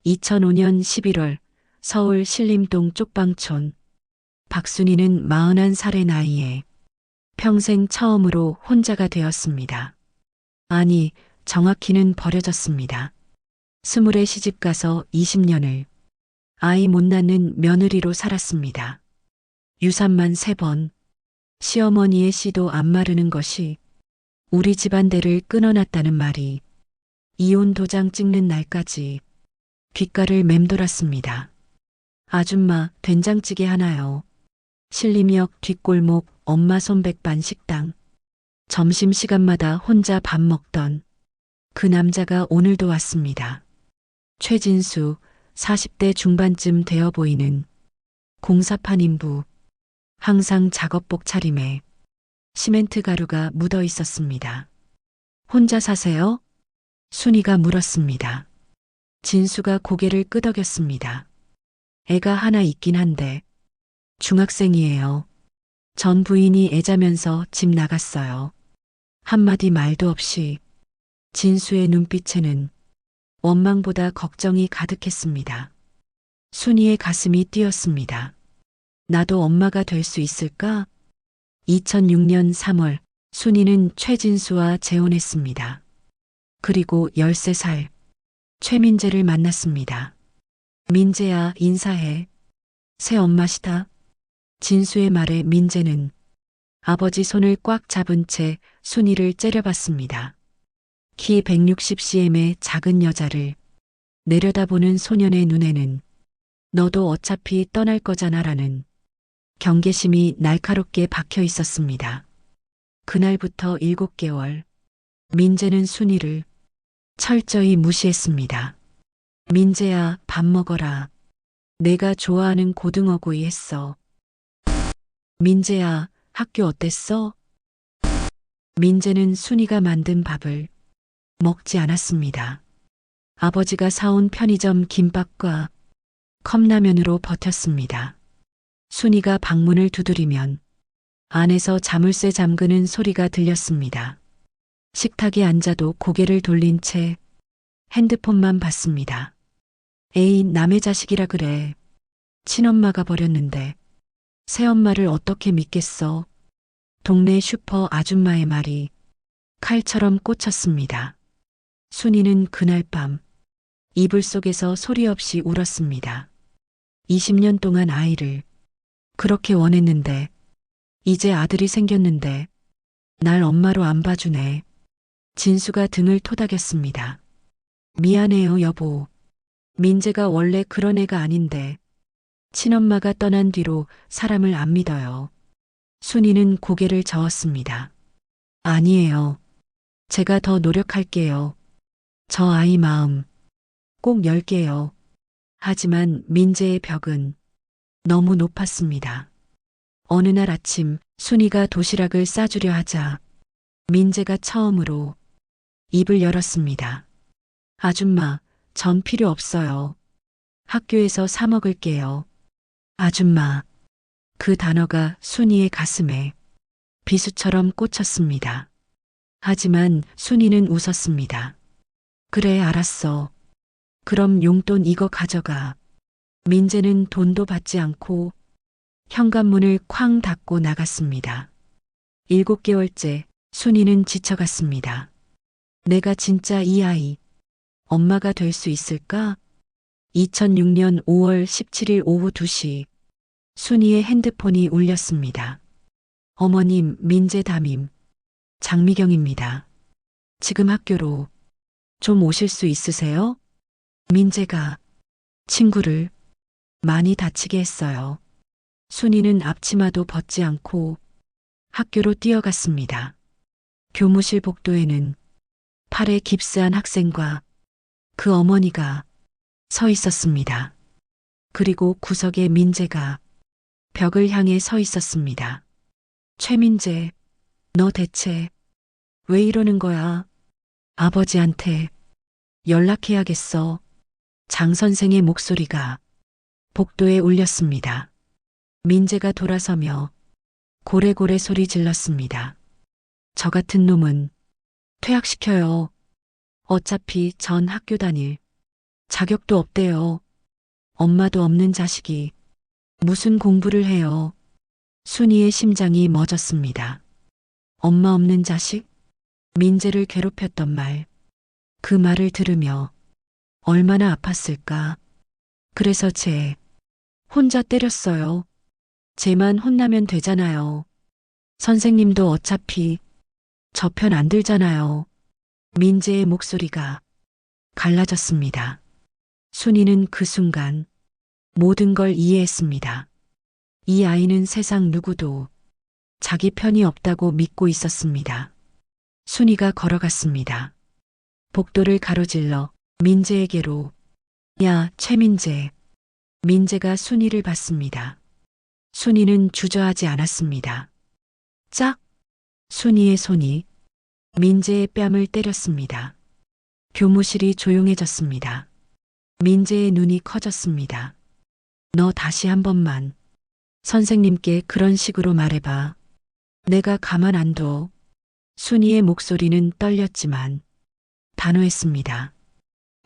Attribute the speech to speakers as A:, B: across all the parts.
A: 2005년 11월 서울 신림동 쪽방촌. 박순이는 41살의 나이에 평생 처음으로 혼자가 되었습니다. 아니, 정확히는 버려졌습니다. 20에 시집가서 20년을 아이 못 낳는 며느리로 살았습니다. 유산만 3번, 시어머니의 씨도 안 마르는 것이 우리 집안대를 끊어놨다는 말이 이혼 도장 찍는 날까지 귓가를 맴돌았습니다. 아줌마, 된장찌개 하나요. 신림역 뒷골목 엄마 손백반 식당. 점심시간마다 혼자 밥 먹던 그 남자가 오늘도 왔습니다. 최진수, 40대 중반쯤 되어 보이는 공사판 인부. 항상 작업복 차림에 시멘트 가루가 묻어 있었습니다. 혼자 사세요? 순이가 물었습니다. 진수가 고개를 끄덕였습니다. 애가 하나 있긴 한데 중학생이에요. 전 부인이 애자면서 집 나갔어요. 한마디 말도 없이 진수의 눈빛에는 원망보다 걱정이 가득했습니다. 순이의 가슴이 뛰었습니다. 나도 엄마가 될 수 있을까? 2006년 3월 순이는 최진수와 재혼했습니다. 그리고 13살 최민재를 만났습니다. 민재야, 인사해. 새 엄마시다. 진수의 말에 민재는 아버지 손을 꽉 잡은 채 순이를 째려봤습니다. 키 160cm의 작은 여자를 내려다보는 소년의 눈에는 너도 어차피 떠날 거잖아라는 경계심이 날카롭게 박혀 있었습니다. 그날부터 7개월 민재는 순이를 철저히 무시했습니다. 민재야, 밥 먹어라. 내가 좋아하는 고등어구이 했어. 민재야, 학교 어땠어? 민재는 순이가 만든 밥을 먹지 않았습니다. 아버지가 사온 편의점 김밥과 컵라면으로 버텼습니다. 순이가 방문을 두드리면 안에서 자물쇠 잠그는 소리가 들렸습니다. 식탁에 앉아도 고개를 돌린 채 핸드폰만 봤습니다. 에이, 남의 자식이라 그래. 친엄마가 버렸는데 새엄마를 어떻게 믿겠어. 동네 슈퍼 아줌마의 말이 칼처럼 꽂혔습니다. 순이는 그날 밤 이불 속에서 소리 없이 울었습니다. 20년 동안 아이를 그렇게 원했는데 이제 아들이 생겼는데 날 엄마로 안 봐주네. 진수가 등을 토닥였습니다. 미안해요, 여보. 민재가 원래 그런 애가 아닌데 친엄마가 떠난 뒤로 사람을 안 믿어요. 순이는 고개를 저었습니다. 아니에요. 제가 더 노력할게요. 저 아이 마음 꼭 열게요. 하지만 민재의 벽은 너무 높았습니다. 어느 날 아침 순이가 도시락을 싸주려 하자 민재가 처음으로 입을 열었습니다. 아줌마, 전 필요 없어요. 학교에서 사 먹을게요. 아줌마, 그 단어가 순이의 가슴에 비수처럼 꽂혔습니다. 하지만 순이는 웃었습니다. 그래, 알았어. 그럼 용돈 이거 가져가. 민재는 돈도 받지 않고 현관문을 쾅 닫고 나갔습니다. 7개월째 순이는 지쳐갔습니다. 내가 진짜 이 아이 엄마가 될 수 있을까? 2006년 5월 17일 오후 2시 순이의 핸드폰이 울렸습니다. 어머님, 민재 담임 장미경입니다. 지금 학교로 좀 오실 수 있으세요? 민재가 친구를 많이 다치게 했어요. 순이는 앞치마도 벗지 않고 학교로 뛰어갔습니다. 교무실 복도에는 팔에 깁스한 학생과 그 어머니가 서 있었습니다. 그리고 구석에 민재가 벽을 향해 서 있었습니다. 최민재, 너 대체 왜 이러는 거야? 아버지한테 연락해야겠어. 장 선생의 목소리가 복도에 울렸습니다. 민재가 돌아서며 고래고래 소리 질렀습니다. 저 같은 놈은 퇴학시켜요. 어차피 전 학교 다닐 자격도 없대요. 엄마도 없는 자식이 무슨 공부를 해요. 순이의 심장이 멎었습니다. 엄마 없는 자식? 민재를 괴롭혔던 말. 그 말을 들으며 얼마나 아팠을까. 그래서 혼자 때렸어요. 쟤만 혼나면 되잖아요. 선생님도 어차피 저 편 안 들잖아요. 민재의 목소리가 갈라졌습니다. 순이는 그 순간 모든 걸 이해했습니다. 이 아이는 세상 누구도 자기 편이 없다고 믿고 있었습니다. 순이가 걸어갔습니다. 복도를 가로질러 민재에게로. 야, 최민재. 민재가 순이를 봤습니다. 순이는 주저하지 않았습니다. 짝! 순이의 손이 민재의 뺨을 때렸습니다. 교무실이 조용해졌습니다. 민재의 눈이 커졌습니다. 너 다시 한 번만 선생님께 그런 식으로 말해봐. 내가 가만 안 둬. 순이의 목소리는 떨렸지만 단호했습니다.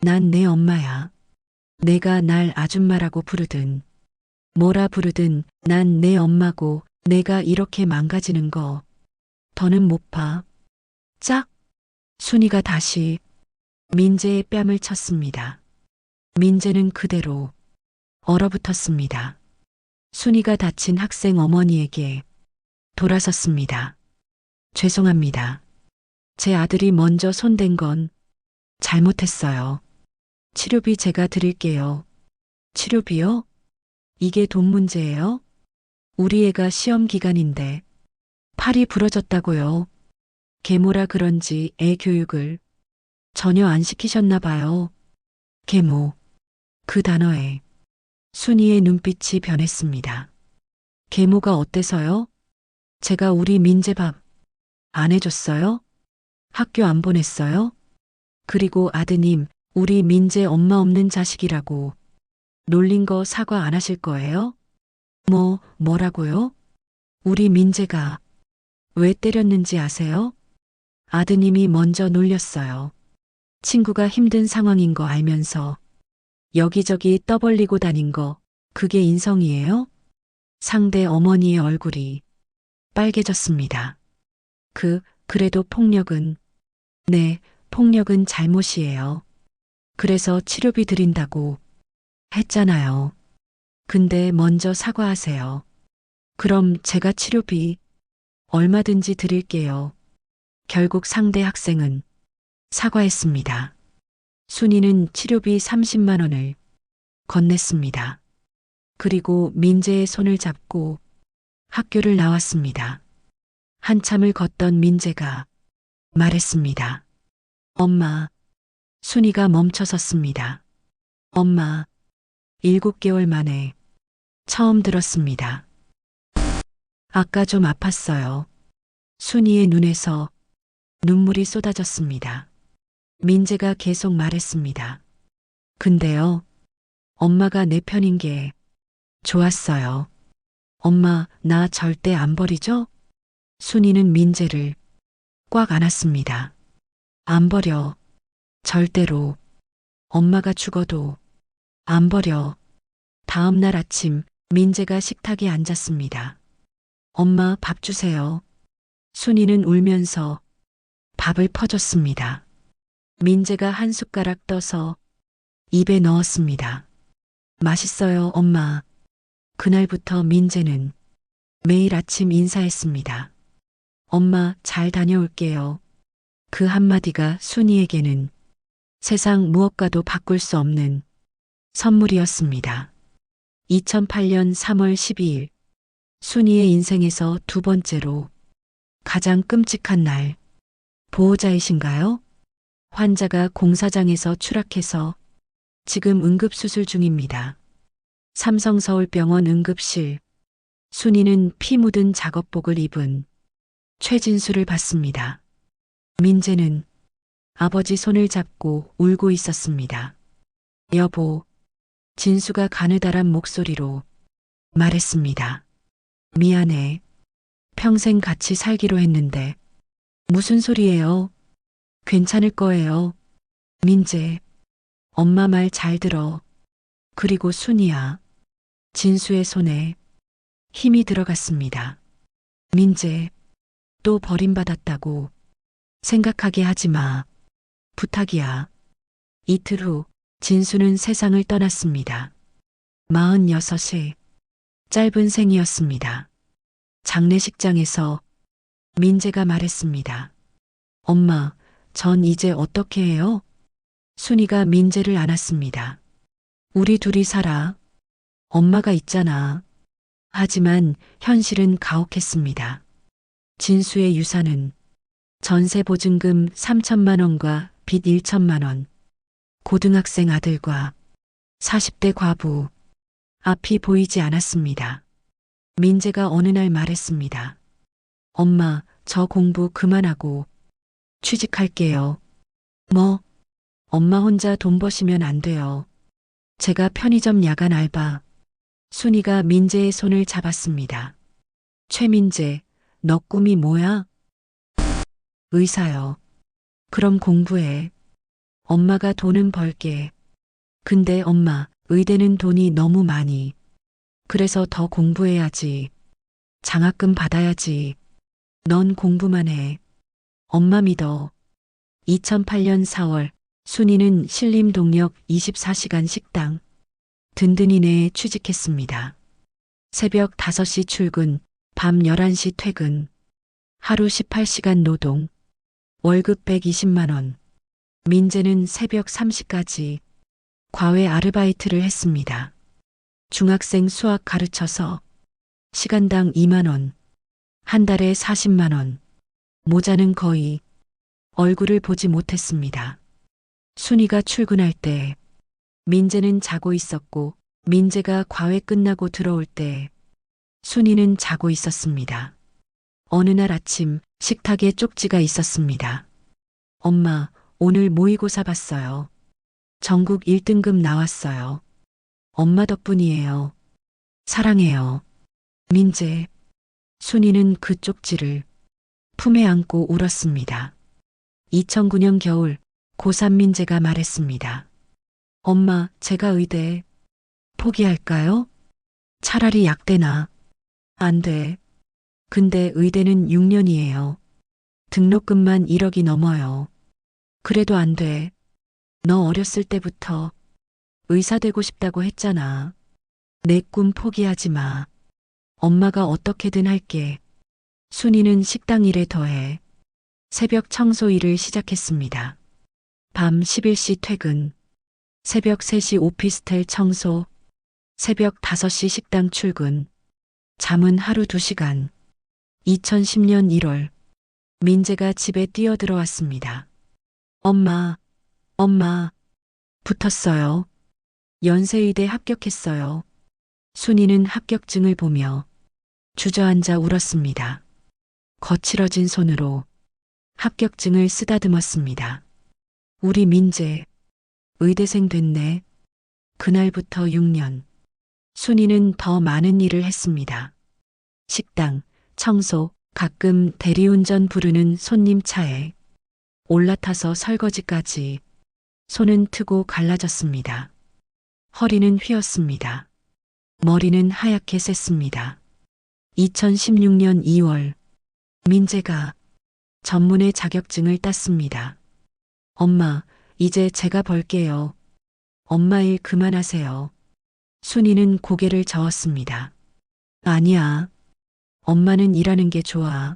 A: 난 내 엄마야. 내가 날 아줌마라고 부르든 뭐라 부르든 난 내 엄마고 내가 이렇게 망가지는 거 더는 못 봐. 짝! 순이가 다시 민재의 뺨을 쳤습니다. 민재는 그대로 얼어붙었습니다. 순이가 다친 학생 어머니에게 돌아섰습니다. 죄송합니다. 제 아들이 먼저 손댄 건 잘못했어요. 치료비 제가 드릴게요. 치료비요? 이게 돈 문제예요? 우리 애가 시험 기간인데 팔이 부러졌다고요. 계모라 그런지 애 교육을 전혀 안 시키셨나 봐요. 계모. 그 단어에 순이의 눈빛이 변했습니다. 계모가 어때서요? 제가 우리 민재 밥 안 해줬어요? 학교 안 보냈어요? 그리고 아드님, 우리 민재 엄마 없는 자식이라고 놀린 거 사과 안 하실 거예요? 뭐라고요? 우리 민재가 왜 때렸는지 아세요? 아드님이 먼저 놀렸어요. 친구가 힘든 상황인 거 알면서 여기저기 떠벌리고 다닌 거, 그게 인성이에요? 상대 어머니의 얼굴이 빨개졌습니다. 그래도 폭력은, 네, 폭력은 잘못이에요. 그래서 치료비 드린다고 했잖아요. 근데 먼저 사과하세요. 그럼 제가 치료비 얼마든지 드릴게요. 결국 상대 학생은 사과했습니다. 순이는 치료비 30만 원을 건넸습니다. 그리고 민재의 손을 잡고 학교를 나왔습니다. 한참을 걷던 민재가 말했습니다. 엄마. 순이가 멈춰섰습니다. 엄마. 7개월 만에 처음 들었습니다. 아까 좀 아팠어요. 순이의 눈에서 눈물이 쏟아졌습니다. 민재가 계속 말했습니다. 근데요, 엄마가 내 편인 게 좋았어요. 엄마, 나 절대 안 버리죠? 순이는 민재를 꽉 안았습니다. 안 버려. 절대로. 엄마가 죽어도 안 버려. 다음 날 아침 민재가 식탁에 앉았습니다. 엄마 밥 주세요. 순이는 울면서 밥을 퍼줬습니다. 민재가 한 숟가락 떠서 입에 넣었습니다. 맛있어요, 엄마. 그날부터 민재는 매일 아침 인사했습니다. 엄마 잘 다녀올게요. 그 한마디가 순이에게는 세상 무엇과도 바꿀 수 없는 선물이었습니다. 2008년 3월 12일 순이의 인생에서 두 번째로 가장 끔찍한 날. 보호자이신가요? 환자가 공사장에서 추락해서 지금 응급수술 중입니다. 삼성서울병원 응급실. 순이는 피 묻은 작업복을 입은 최진수를 봤습니다. 민재는 아버지 손을 잡고 울고 있었습니다. 여보, 진수가 가느다란 목소리로 말했습니다. 미안해. 평생 같이 살기로 했는데. 무슨 소리예요? 괜찮을 거예요. 민재, 엄마 말 잘 들어. 그리고 순이야. 진수의 손에 힘이 들어갔습니다. 민재, 또 버림받았다고 생각하게 하지 마. 부탁이야. 이틀 후 진수는 세상을 떠났습니다. 46세, 짧은 생이었습니다. 장례식장에서 민재가 말했습니다. 엄마, 전 이제 어떻게 해요? 순이가 민재를 안았습니다. 우리 둘이 살아. 엄마가 있잖아. 하지만 현실은 가혹했습니다. 진수의 유산은 전세 보증금 3천만 원과 빚 1천만 원, 고등학생 아들과 40대 과부, 앞이 보이지 않았습니다. 민재가 어느 날 말했습니다. 엄마, 저 공부 그만하고 취직할게요. 뭐? 엄마 혼자 돈 버시면 안 돼요. 제가 편의점 야간 알바. 순이가 민재의 손을 잡았습니다. 최민재, 너 꿈이 뭐야? 의사요. 그럼 공부해. 엄마가 돈은 벌게. 근데 엄마, 의대는 돈이 너무 많이. 그래서 더 공부해야지. 장학금 받아야지. 넌 공부만 해. 엄마 믿어. 2008년 4월, 순이는 신림동역 24시간 식당 든든히 내에 취직했습니다. 새벽 5시 출근, 밤 11시 퇴근, 하루 18시간 노동, 월급 120만 원. 민재는 새벽 3시까지 과외 아르바이트를 했습니다. 중학생 수학 가르쳐서 시간당 2만 원, 한 달에 40만 원, 모자는 거의 얼굴을 보지 못했습니다. 순이가 출근할 때 민재는 자고 있었고 민재가 과외 끝나고 들어올 때 순이는 자고 있었습니다. 어느 날 아침 식탁에 쪽지가 있었습니다. 엄마, 오늘 모의고사 봤어요. 전국 1등급 나왔어요. 엄마 덕분이에요. 사랑해요. 민재. 순이는 그 쪽지를 품에 안고 울었습니다. 2009년 겨울 고3 민재가 말했습니다. 엄마, 제가 의대 포기할까요? 차라리 약대나. 안 돼. 근데 의대는 6년이에요. 등록금만 1억이 넘어요. 그래도 안 돼. 너 어렸을 때부터 의사 되고 싶다고 했잖아. 내 꿈 포기하지 마. 엄마가 어떻게든 할게. 순이는 식당 일에 더해 새벽 청소 일을 시작했습니다. 밤 11시 퇴근, 새벽 3시 오피스텔 청소, 새벽 5시 식당 출근, 잠은 하루 2시간. 2010년 1월, 민재가 집에 뛰어들어왔습니다. 엄마, 엄마, 붙었어요. 연세의대 합격했어요. 순이는 합격증을 보며 주저앉아 울었습니다. 거칠어진 손으로 합격증을 쓰다듬었습니다. 우리 민재, 의대생 됐네. 그날부터 6년. 순이는 더 많은 일을 했습니다. 식당, 청소, 가끔 대리운전 부르는 손님 차에 올라타서 설거지까지. 손은 트고 갈라졌습니다. 허리는 휘었습니다. 머리는 하얗게 셌습니다. 2016년 2월, 민재가 전문의 자격증을 땄습니다. 엄마, 이제 제가 벌게요. 엄마 일 그만하세요. 순이는 고개를 저었습니다. 아니야. 엄마는 일하는 게 좋아.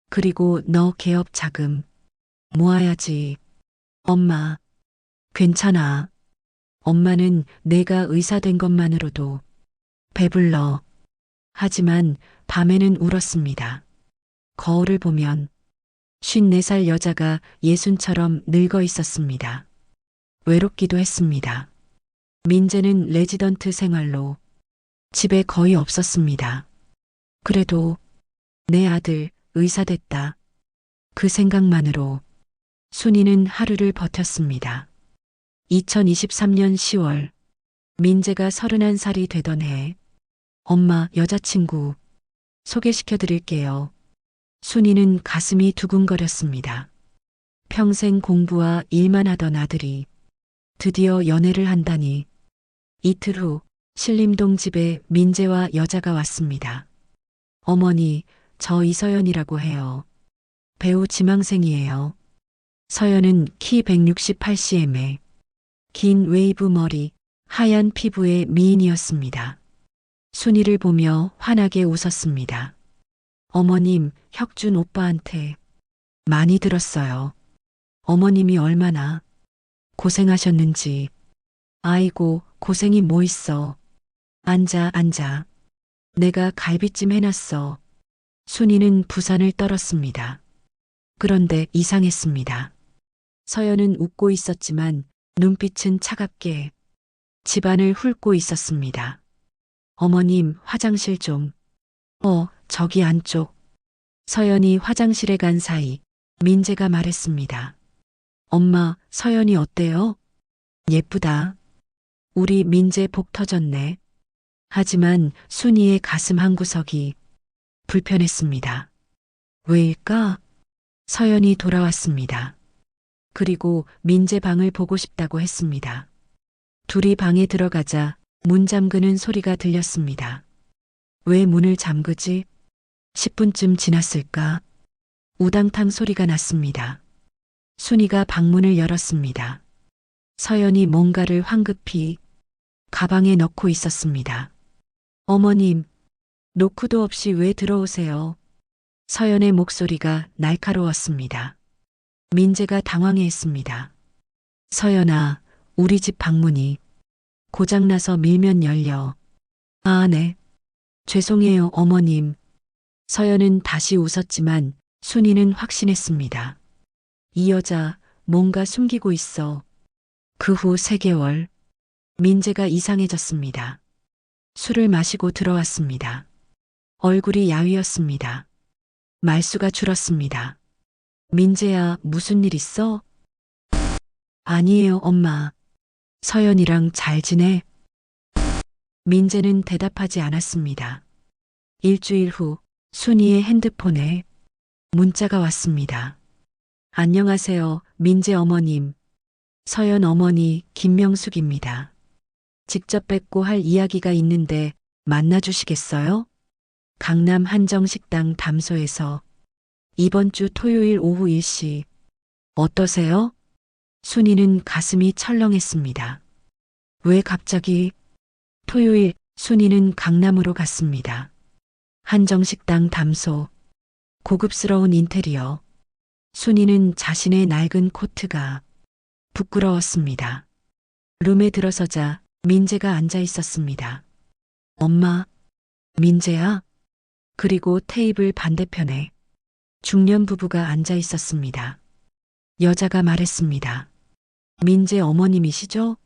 A: 그리고 너 개업 자금 모아야지. 엄마, 괜찮아. 엄마는 내가 의사 된 것만으로도 배불러. 하지만 밤에는 울었습니다. 거울을 보면 54살 여자가 예순처럼 늙어 있었습니다. 외롭기도 했습니다. 민재는 레지던트 생활로 집에 거의 없었습니다. 그래도 내 아들 의사 됐다. 그 생각만으로 순이는 하루를 버텼습니다. 2023년 10월, 민재가 31살이 되던 해, 엄마, 여자친구 소개시켜 드릴게요. 순이는 가슴이 두근거렸습니다. 평생 공부와 일만 하던 아들이 드디어 연애를 한다니. 이틀 후 신림동 집에 민재와 여자가 왔습니다. 어머니, 저 이서연이라고 해요. 배우 지망생이에요. 서연은 키 168cm에 긴 웨이브 머리, 하얀 피부의 미인이었습니다. 순이를 보며 환하게 웃었습니다. 어머님, 혁준 오빠한테 많이 들었어요. 어머님이 얼마나 고생하셨는지. 아이고, 고생이 뭐 있어. 앉아, 앉아. 내가 갈비찜 해놨어. 순이는 부산을 떨었습니다. 그런데 이상했습니다. 서연은 웃고 있었지만 눈빛은 차갑게 집안을 훑고 있었습니다. 어머님, 화장실 좀. 저기 안쪽. 서연이 화장실에 간 사이 민재가 말했습니다. 엄마, 서연이 어때요? 예쁘다. 우리 민재 복 터졌네. 하지만 순이의 가슴 한구석이 불편했습니다. 왜일까? 서연이 돌아왔습니다. 그리고 민재 방을 보고 싶다고 했습니다. 둘이 방에 들어가자 문 잠그는 소리가 들렸습니다. 왜 문을 잠그지? 10분쯤 지났을까? 우당탕 소리가 났습니다. 순이가 방문을 열었습니다. 서연이 뭔가를 황급히 가방에 넣고 있었습니다. 어머님, 노크도 없이 왜 들어오세요? 서연의 목소리가 날카로웠습니다. 민재가 당황해했습니다. 서연아, 우리 집 방문이 고장나서 밀면 열려. 아, 네. 죄송해요, 어머님. 서연은 다시 웃었지만 순이는 확신했습니다. 이 여자 뭔가 숨기고 있어. 그 후 3개월, 민재가 이상해졌습니다. 술을 마시고 들어왔습니다. 얼굴이 야위었습니다. 말수가 줄었습니다. 민재야, 무슨 일 있어? 아니에요, 엄마. 서연이랑 잘 지내? 민재는 대답하지 않았습니다. 일주일 후 순이의 핸드폰에 문자가 왔습니다. 안녕하세요, 민재 어머님. 서연 어머니 김명숙입니다. 직접 뵙고 할 이야기가 있는데 만나주시겠어요? 강남 한정식당 담소에서 이번 주 토요일 오후 1시. 어떠세요? 순이는 가슴이 철렁했습니다. 왜 갑자기? 토요일 순이는 강남으로 갔습니다. 한정식당 담소. 고급스러운 인테리어. 순이는 자신의 낡은 코트가 부끄러웠습니다. 룸에 들어서자 민재가 앉아 있었습니다. 엄마, 민재야? 그리고 테이블 반대편에 중년 부부가 앉아 있었습니다. 여자가 말했습니다. 민재 어머님이시죠?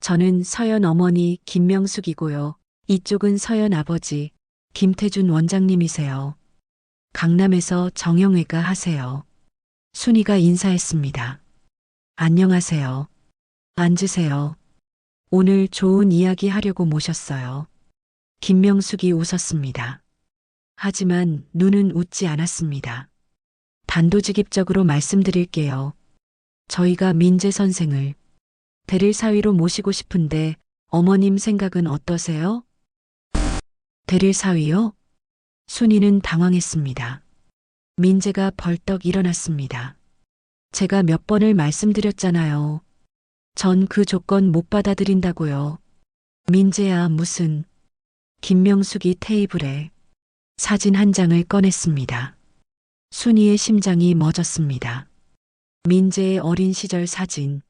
A: 저는 서연 어머니 김명숙이고요. 이쪽은 서연 아버지 김태준 원장님이세요. 강남에서 정형외과 하세요. 순이가 인사했습니다. 안녕하세요. 앉으세요. 오늘 좋은 이야기 하려고 모셨어요. 김명숙이 웃었습니다. 하지만 눈은 웃지 않았습니다. 단도직입적으로 말씀드릴게요. 저희가 민재 선생을 대릴 사위로 모시고 싶은데 어머님 생각은 어떠세요? 대릴 사위요? 순이는 당황했습니다. 민재가 벌떡 일어났습니다. 제가 몇 번을 말씀드렸잖아요. 전 그 조건 못 받아들인다고요. 민재야, 무슨. 김명숙이 테이블에 사진 한 장을 꺼냈습니다. 순이의 심장이 멎었습니다. 민재의 어린 시절 사진.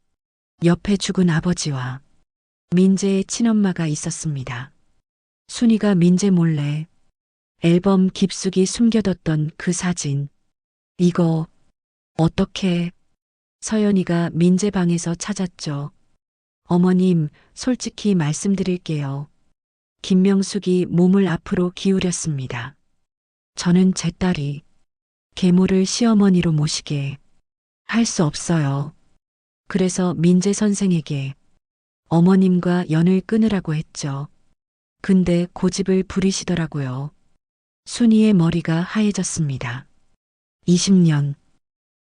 A: 옆에 죽은 아버지와 민재의 친엄마가 있었습니다. 순이가 민재 몰래 앨범 깊숙이 숨겨뒀던 그 사진. 이거 어떻게? 서연이가 민재 방에서 찾았죠. 어머님, 솔직히 말씀드릴게요. 김명숙이 몸을 앞으로 기울였습니다. 저는 제 딸이 계모를 시어머니로 모시게 할 수 없어요. 그래서 민재 선생에게 어머님과 연을 끊으라고 했죠. 근데 고집을 부리시더라고요. 순이의 머리가 하얘졌습니다. 20년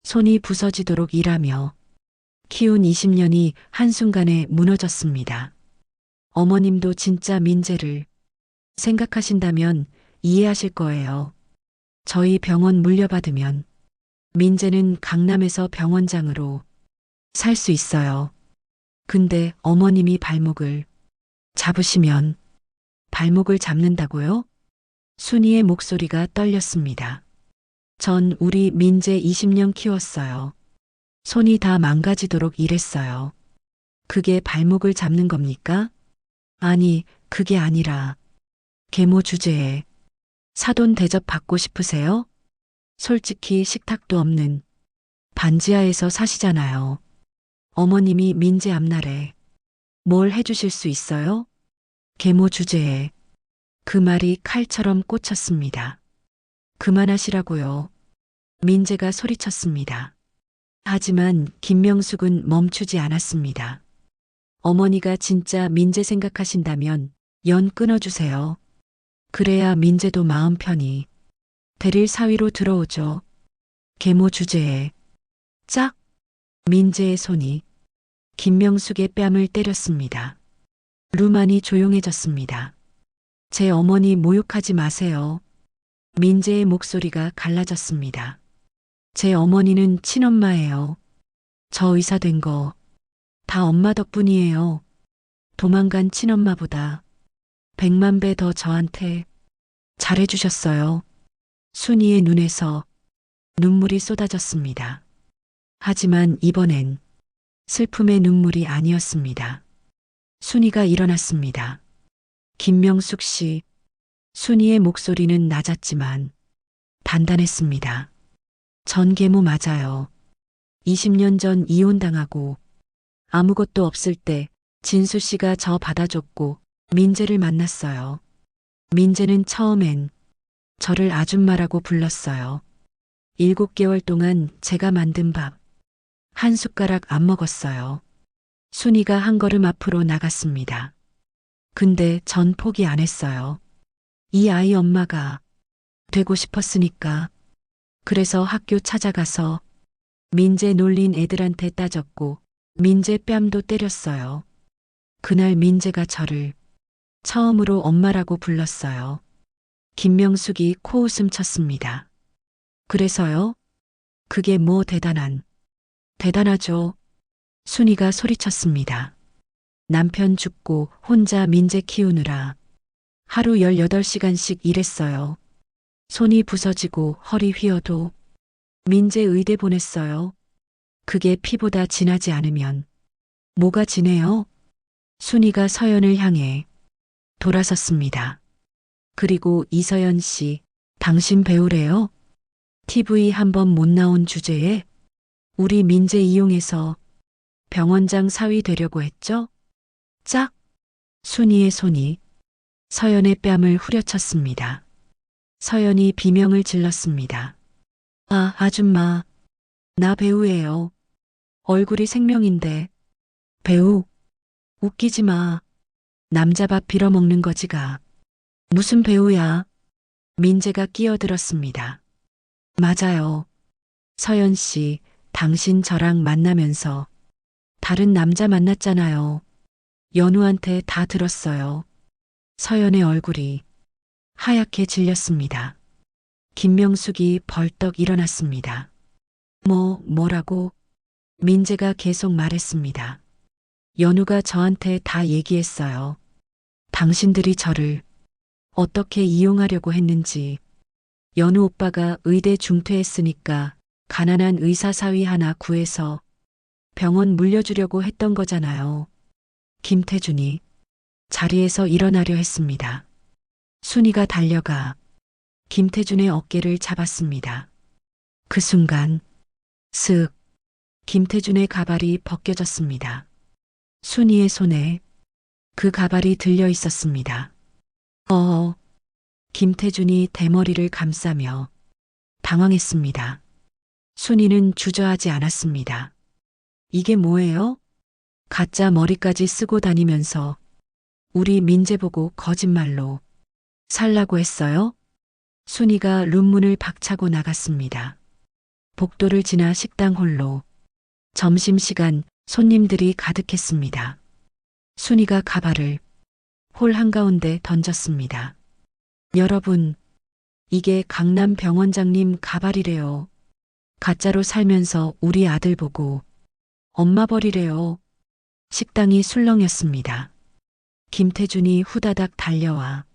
A: 손이 부서지도록 일하며 키운 20년이 한순간에 무너졌습니다. 어머님도 진짜 민재를 생각하신다면 이해하실 거예요. 저희 병원 물려받으면 민재는 강남에서 병원장으로 살 수 있어요. 근데 어머님이 발목을 잡으시면 발목을 잡는다고요? 순이의 목소리가 떨렸습니다. 전 우리 민재 20년 키웠어요. 손이 다 망가지도록 일했어요. 그게 발목을 잡는 겁니까? 아니, 그게 아니라 계모 주제에 사돈 대접 받고 싶으세요? 솔직히 식탁도 없는 반지하에서 사시잖아요. 어머님이 민재 앞날에 뭘 해주실 수 있어요? 계모 주제에 그 말이 칼처럼 꽂혔습니다. 그만하시라고요. 민재가 소리쳤습니다. 하지만 김명숙은 멈추지 않았습니다. 어머니가 진짜 민재 생각하신다면 연 끊어주세요. 그래야 민재도 마음 편히 대릴 사위로 들어오죠. 계모 주제에 짝! 민재의 손이 김명숙의 뺨을 때렸습니다. 루만이 조용해졌습니다. 제 어머니 모욕하지 마세요. 민재의 목소리가 갈라졌습니다. 제 어머니는 친엄마예요. 저 의사 된 거 다 엄마 덕분이에요. 도망간 친엄마보다 100만 배 더 저한테 잘해주셨어요. 순이의 눈에서 눈물이 쏟아졌습니다. 하지만 이번엔 슬픔의 눈물이 아니었습니다. 순이가 일어났습니다. 김명숙 씨, 순이의 목소리는 낮았지만 단단했습니다. 전 계모 맞아요. 20년 전 이혼당하고 아무것도 없을 때 진수 씨가 저 받아줬고 민재를 만났어요. 민재는 처음엔 저를 아줌마라고 불렀어요. 7개월 동안 제가 만든 밥 한 숟가락 안 먹었어요. 순이가 한 걸음 앞으로 나갔습니다. 근데 전 포기 안 했어요. 이 아이 엄마가 되고 싶었으니까. 그래서 학교 찾아가서 민재 놀린 애들한테 따졌고 민재 뺨도 때렸어요. 그날 민재가 저를 처음으로 엄마라고 불렀어요. 김명숙이 코웃음 쳤습니다. 그래서요? 그게 뭐 대단하죠. 순이가 소리쳤습니다. 남편 죽고 혼자 민재 키우느라 하루 18시간씩 일했어요. 손이 부서지고 허리 휘어도 민재 의대 보냈어요. 그게 피보다 진하지 않으면 뭐가 진해요? 순이가 서연을 향해 돌아섰습니다. 그리고 이서연 씨, 당신 배우래요? TV 한 번 못 나온 주제에 우리 민재 이용해서 병원장 사위 되려고 했죠? 짝! 순이의 손이 서연의 뺨을 후려쳤습니다. 서연이 비명을 질렀습니다. 아, 아줌마. 나 배우예요. 얼굴이 생명인데. 배우? 웃기지 마. 남자밥 빌어먹는 거지가. 무슨 배우야? 민재가 끼어들었습니다. 맞아요. 서연 씨, 당신 저랑 만나면서 다른 남자 만났잖아요. 연우한테 다 들었어요. 서연의 얼굴이 하얗게 질렸습니다. 김명숙이 벌떡 일어났습니다. 뭐라고? 민재가 계속 말했습니다. 연우가 저한테 다 얘기했어요. 당신들이 저를 어떻게 이용하려고 했는지. 연우 오빠가 의대 중퇴했으니까 가난한 의사 사위 하나 구해서 병원 물려주려고 했던 거잖아요. 김태준이 자리에서 일어나려 했습니다. 순이가 달려가 김태준의 어깨를 잡았습니다. 그 순간 슥 김태준의 가발이 벗겨졌습니다. 순이의 손에 그 가발이 들려 있었습니다. 김태준이 대머리를 감싸며 당황했습니다. 순이는 주저하지 않았습니다. 이게 뭐예요? 가짜 머리까지 쓰고 다니면서 우리 민재 보고 거짓말로 살라고 했어요? 순이가 룸문을 박차고 나갔습니다. 복도를 지나 식당 홀로 점심시간 손님들이 가득했습니다. 순이가 가발을 홀 한가운데 던졌습니다. 여러분, 이게 강남 병원장님 가발이래요. 가짜로 살면서 우리 아들 보고 엄마 버리래요. 식당이 술렁였습니다. 김태준이 후다닥 달려와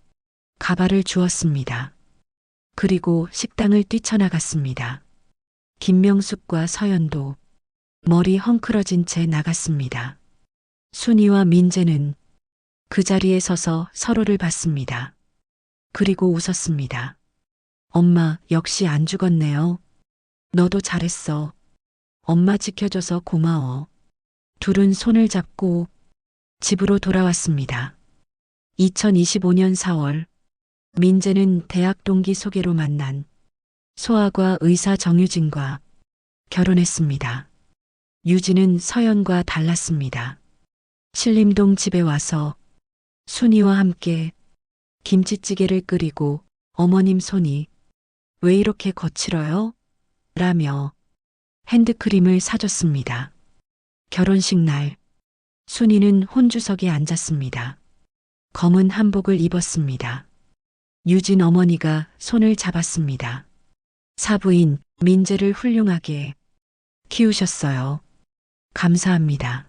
A: 가발을 주었습니다. 그리고 식당을 뛰쳐나갔습니다. 김명숙과 서연도 머리 헝클어진 채 나갔습니다. 순이와 민재는 그 자리에 서서 서로를 봤습니다. 그리고 웃었습니다. 엄마 역시 안 죽었네요. 너도 잘했어. 엄마 지켜줘서 고마워. 둘은 손을 잡고 집으로 돌아왔습니다. 2025년 4월 민재는 대학 동기 소개로 만난 소아과 의사 정유진과 결혼했습니다. 유진은 서연과 달랐습니다. 신림동 집에 와서 순이와 함께 김치찌개를 끓이고 어머님 손이 왜 이렇게 거칠어요? 라며 핸드크림을 사줬습니다. 결혼식 날 순이는 혼주석에 앉았습니다. 검은 한복을 입었습니다. 유진 어머니가 손을 잡았습니다. 사부인 민재를 훌륭하게 키우셨어요. 감사합니다.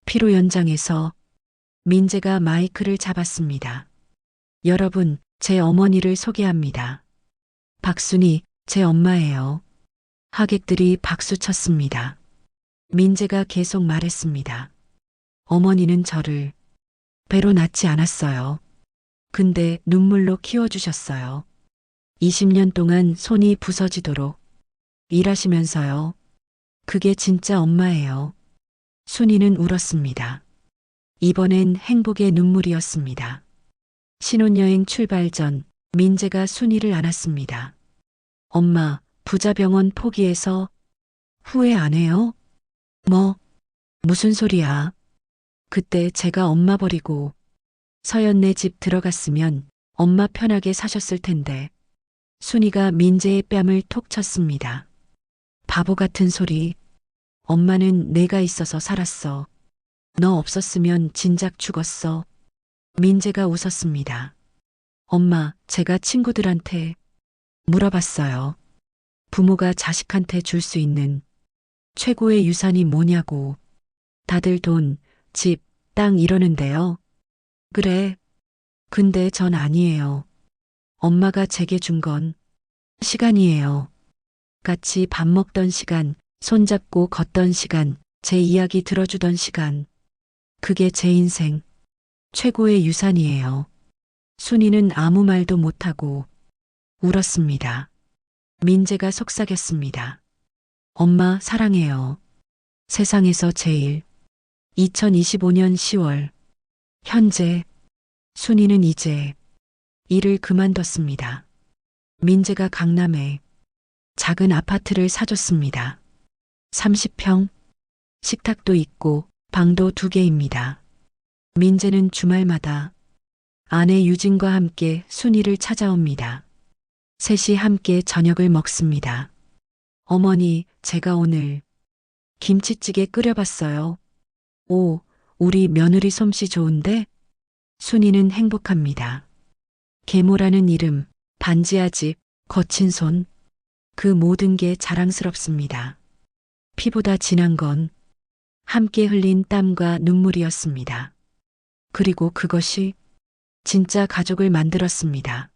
A: 피로 연장에서 민재가 마이크를 잡았습니다. 여러분, 제 어머니를 소개합니다. 박순이, 제 엄마예요. 하객들이 박수 쳤습니다. 민재가 계속 말했습니다. 어머니는 저를 배로 낳지 않았어요. 근데 눈물로 키워주셨어요. 20년 동안 손이 부서지도록 일하시면서요. 그게 진짜 엄마예요. 순이는 울었습니다. 이번엔 행복의 눈물이었습니다. 신혼여행 출발 전 민재가 순이를 안았습니다. 엄마, 부자병원 포기해서 후회 안 해요? 뭐, 무슨 소리야. 그때 제가 엄마 버리고 서연네 집 들어갔으면 엄마 편하게 사셨을 텐데. 순이가 민재의 뺨을 톡 쳤습니다. 바보 같은 소리. 엄마는 내가 있어서 살았어. 너 없었으면 진작 죽었어. 민재가 웃었습니다. 엄마, 제가 친구들한테 물어봤어요. 부모가 자식한테 줄 수 있는 최고의 유산이 뭐냐고. 다들 돈, 집, 땅 이러는데요. 그래. 근데 전 아니에요. 엄마가 제게 준 건 시간이에요. 같이 밥 먹던 시간, 손잡고 걷던 시간, 제 이야기 들어주던 시간. 그게 제 인생 최고의 유산이에요. 순이는 아무 말도 못하고 울었습니다. 민재가 속삭였습니다. 엄마 사랑해요. 세상에서 제일. 2025년 10월. 현재 순이는 이제 일을 그만뒀습니다. 민재가 강남에 작은 아파트를 사줬습니다. 30평, 식탁도 있고 방도 2개입니다. 민재는 주말마다 아내 유진과 함께 순이를 찾아옵니다. 셋이 함께 저녁을 먹습니다. 어머니, 제가 오늘 김치찌개 끓여봤어요. 오, 우리 며느리 솜씨 좋은데? 순이는 행복합니다. 계모라는 이름, 반지하 집, 거친 손, 그 모든 게 자랑스럽습니다. 피보다 진한 건 함께 흘린 땀과 눈물이었습니다. 그리고 그것이 진짜 가족을 만들었습니다.